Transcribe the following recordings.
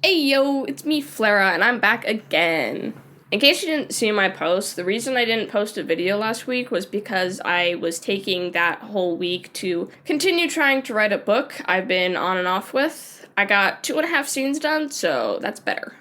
Hey yo, it's me, Flera, and I'm back again. In case you didn't see my post, the reason I didn't post a video last week was because I was taking that whole week to continue trying to write a book I've been on and off with. I got 2.5 scenes done, so that's better.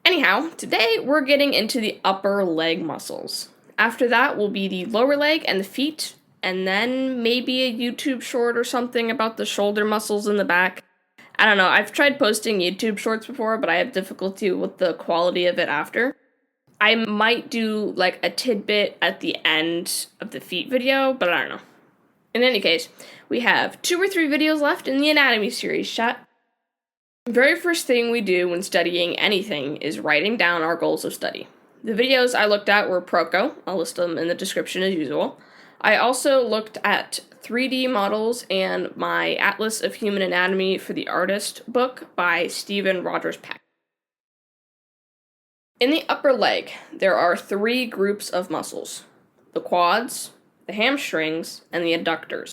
Anyhow, today we're getting into the upper leg muscles. After that will be the lower leg and the feet, and then maybe a YouTube short or something about the shoulder muscles in the back. I don't know, I've tried posting YouTube shorts before, but I have difficulty with the quality of it after. I might do like a tidbit at the end of the feet video, but I don't know. In any case, we have 2 or 3 videos left in the anatomy series, chat. The very first thing we do when studying anything is writing down our goals of study. The videos I looked at were Proco, I'll list them in the description as usual. I also looked at 3D models and my Atlas of Human Anatomy for the Artist book by Stephen Rogers Peck. In the upper leg, there are 3 groups of muscles: the quads, the hamstrings, and the adductors.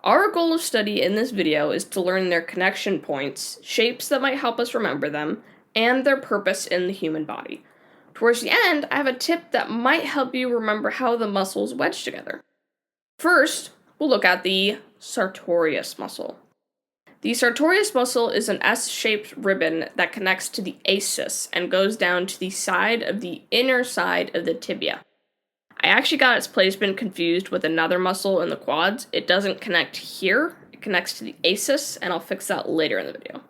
Our goal of study in this video is to learn their connection points, shapes that might help us remember them, and their purpose in the human body. Towards the end, I have a tip that might help you remember how the muscles wedge together. First, we'll look at the sartorius muscle. The sartorius muscle is an S-shaped ribbon that connects to the asus and goes down to the side of the inner side of the tibia. I actually got its placement confused with another muscle in the quads. It doesn't connect here, it connects to the asus, and I'll fix that later in the video.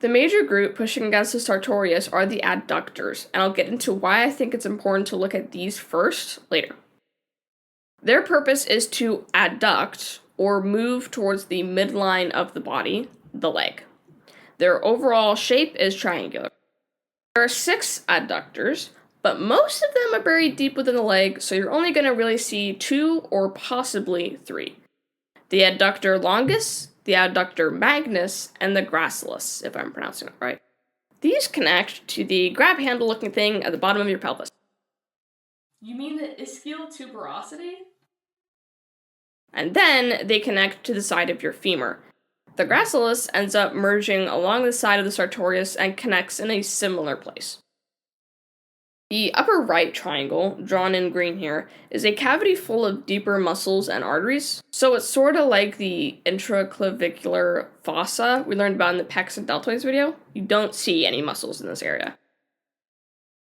The major group pushing against the sartorius are the adductors, and I'll get into why I think it's important to look at these first later. Their purpose is to adduct, or move towards the midline of the body, the leg. Their overall shape is triangular. There are 6 adductors, but most of them are buried deep within the leg, so you're only going to really see 2 or possibly 3. The adductor longus, the adductor magnus, and the gracilis, if I'm pronouncing it right. These connect to the grab handle looking thing at the bottom of your pelvis. You mean the ischial tuberosity? And then they connect to the side of your femur. The gracilis ends up merging along the side of the sartorius and connects in a similar place. The upper right triangle, drawn in green here, is a cavity full of deeper muscles and arteries, so it's sort of like the intraclavicular fossa we learned about in the pecs and deltoids video. You don't see any muscles in this area.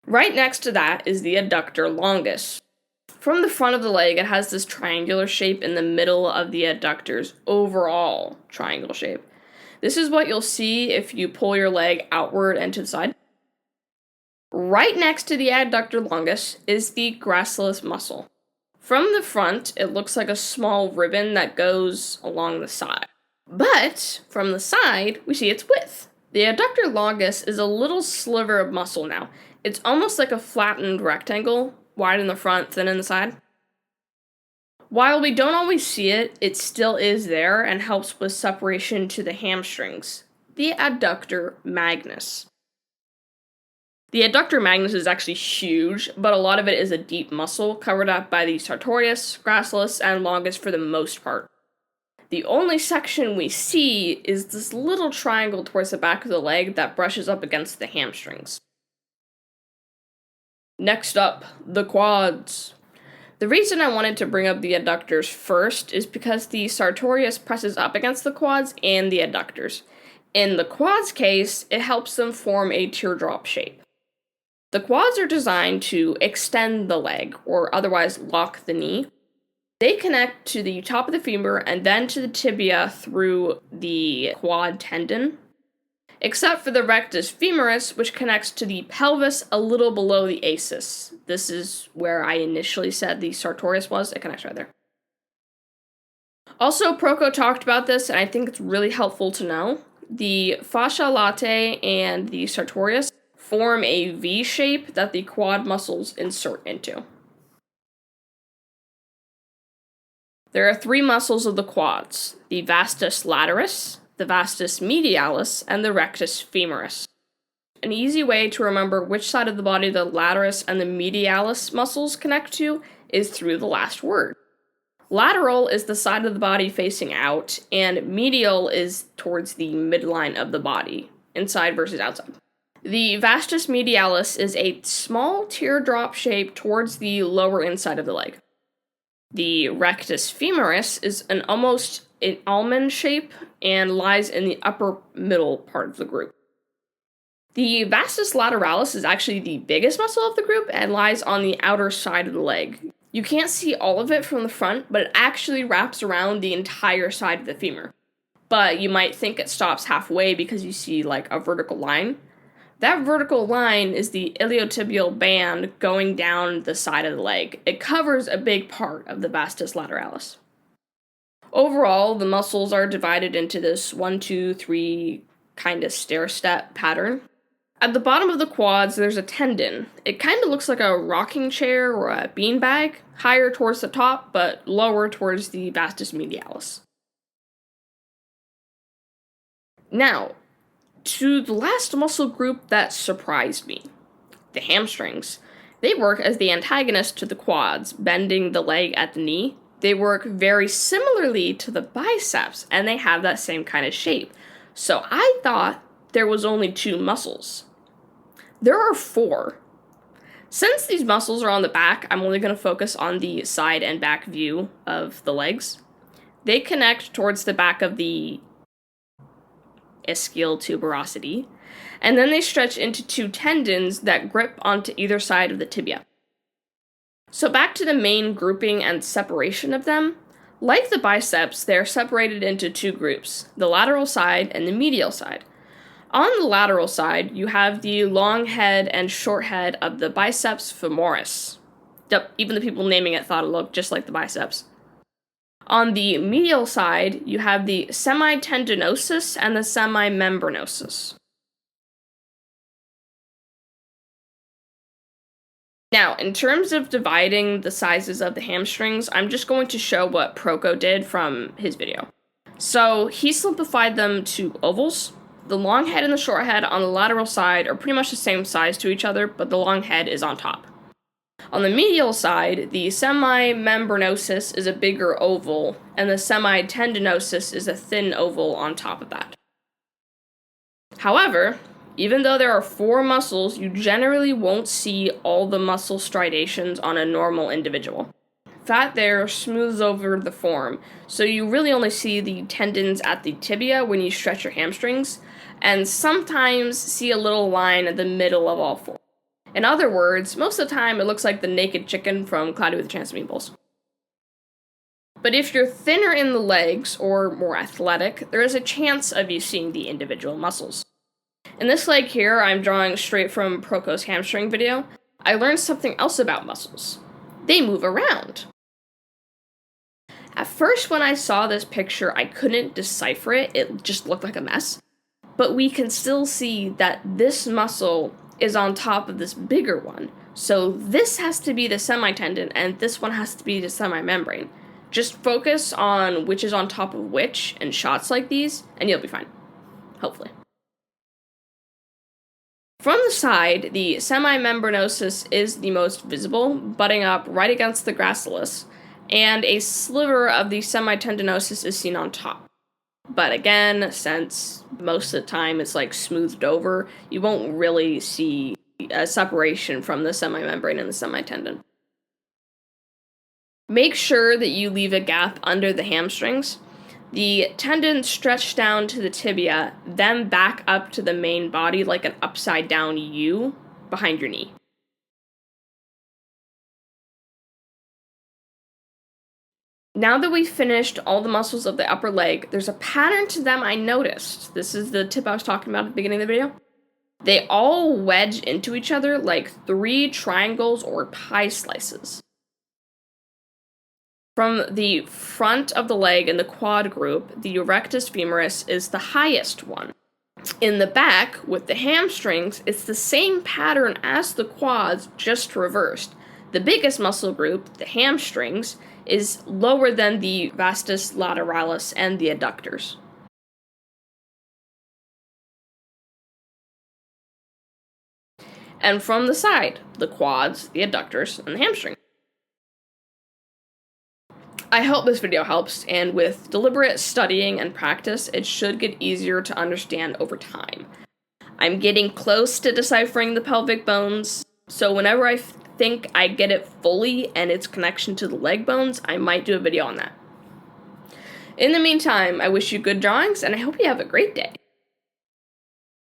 Right next to that is the adductor longus. From the front of the leg, it has this triangular shape in the middle of the adductor's overall triangle shape. This is what you'll see if you pull your leg outward and to the side. Right next to the adductor longus is the gracilis muscle. From the front, it looks like a small ribbon that goes along the side. But from the side, we see its width. The adductor longus is a little sliver of muscle now. It's almost like a flattened rectangle, wide in the front, thin in the side. While we don't always see it, it still is there and helps with separation to the hamstrings, the adductor magnus. The adductor magnus is actually huge, but a lot of it is a deep muscle covered up by the sartorius, gracilis, and longus for the most part. The only section we see is this little triangle towards the back of the leg that brushes up against the hamstrings. Next up, the quads. The reason I wanted to bring up the adductors first is because the sartorius presses up against the quads and the adductors. In the quads case, it helps them form a teardrop shape. The quads are designed to extend the leg, or otherwise lock the knee. They connect to the top of the femur and then to the tibia through the quad tendon, except for the rectus femoris, which connects to the pelvis a little below the asus. This is where I initially said the sartorius was. It connects right there. Also, Proco talked about this, and I think it's really helpful to know. The fascia latae and the sartorius form a V shape that the quad muscles insert into. There are 3 muscles of the quads: the vastus lataris, the vastus medialis, and the rectus femoris. An easy way to remember which side of the body the lataris and the medialis muscles connect to is through the last word. Lateral is the side of the body facing out, and medial is towards the midline of the body, inside versus outside. The vastus medialis is a small teardrop shape towards the lower inside of the leg. The rectus femoris is almost an almond shape and lies in the upper middle part of the group. The vastus lateralis is actually the biggest muscle of the group and lies on the outer side of the leg. You can't see all of it from the front, but it actually wraps around the entire side of the femur. But you might think it stops halfway because you see like a vertical line. That vertical line is the iliotibial band going down the side of the leg. It covers a big part of the vastus lateralis. Overall, the muscles are divided into this 1, 2, 3 kind of stair-step pattern. At the bottom of the quads, there's a tendon. It kind of looks like a rocking chair or a beanbag, higher towards the top, but lower towards the vastus medialis. Now, to the last muscle group that surprised me, the hamstrings. They work as the antagonist to the quads, bending the leg at the knee. They work very similarly to the biceps, and they have that same kind of shape. So I thought there was only 2 muscles. There are 4. Since these muscles are on the back, I'm only going to focus on the side and back view of the legs. They connect towards the back of the ischial tuberosity, and then they stretch into 2 tendons that grip onto either side of the tibia. So back to the main grouping and separation of them. Like the biceps, they're separated into 2 groups, the lateral side and the medial side. On the lateral side, you have the long head and short head of the biceps femoris. Yep, even the people naming it thought it looked just like the biceps. On the medial side, you have the semitendinosus and the semimembranosus. Now, in terms of dividing the sizes of the hamstrings, I'm just going to show what Proco did from his video. So, he simplified them to ovals. The long head and the short head on the lateral side are pretty much the same size to each other, but the long head is on top. On the medial side, the semimembranosus is a bigger oval, and the semitendinosus is a thin oval on top of that. However, even though there are 4 muscles, you generally won't see all the muscle striations on a normal individual. Fat there smooths over the form, so you really only see the tendons at the tibia when you stretch your hamstrings, and sometimes see a little line at the middle of all 4. In other words, most of the time it looks like the naked chicken from Cloudy with a Chance of Meatballs. But if you're thinner in the legs, or more athletic, there is a chance of you seeing the individual muscles. In this leg here, I'm drawing straight from Proco's hamstring video. I learned something else about muscles. They move around. At first, when I saw this picture, I couldn't decipher it. It just looked like a mess. But we can still see that this muscle is on top of this bigger one. So this has to be the semitendon, and this one has to be the semimembrane. Just focus on which is on top of which in shots like these, and you'll be fine. Hopefully. From the side, the semimembranosus is the most visible, butting up right against the gracilis, and a sliver of the semitendinosus is seen on top. But again, since most of the time it's like smoothed over, you won't really see a separation from the semimembrane and the semitendon. Make sure that you leave a gap under the hamstrings. The tendons stretch down to the tibia, then back up to the main body like an upside down U behind your knee. Now that we've finished all the muscles of the upper leg, there's a pattern to them I noticed. This is the tip I was talking about at the beginning of the video. They all wedge into each other like 3 triangles or pie slices. From the front of the leg in the quad group, the rectus femoris is the highest one. In the back, with the hamstrings, it's the same pattern as the quads, just reversed. The biggest muscle group, the hamstrings, is lower than the vastus lateralis and the adductors. And from the side, the quads, the adductors, and the hamstring. I hope this video helps, and with deliberate studying and practice, it should get easier to understand over time. I'm getting close to deciphering the pelvic bones, so whenever I think I get it fully and its connection to the leg bones, I might do a video on that. In the meantime, I wish you good drawings, and I hope you have a great day.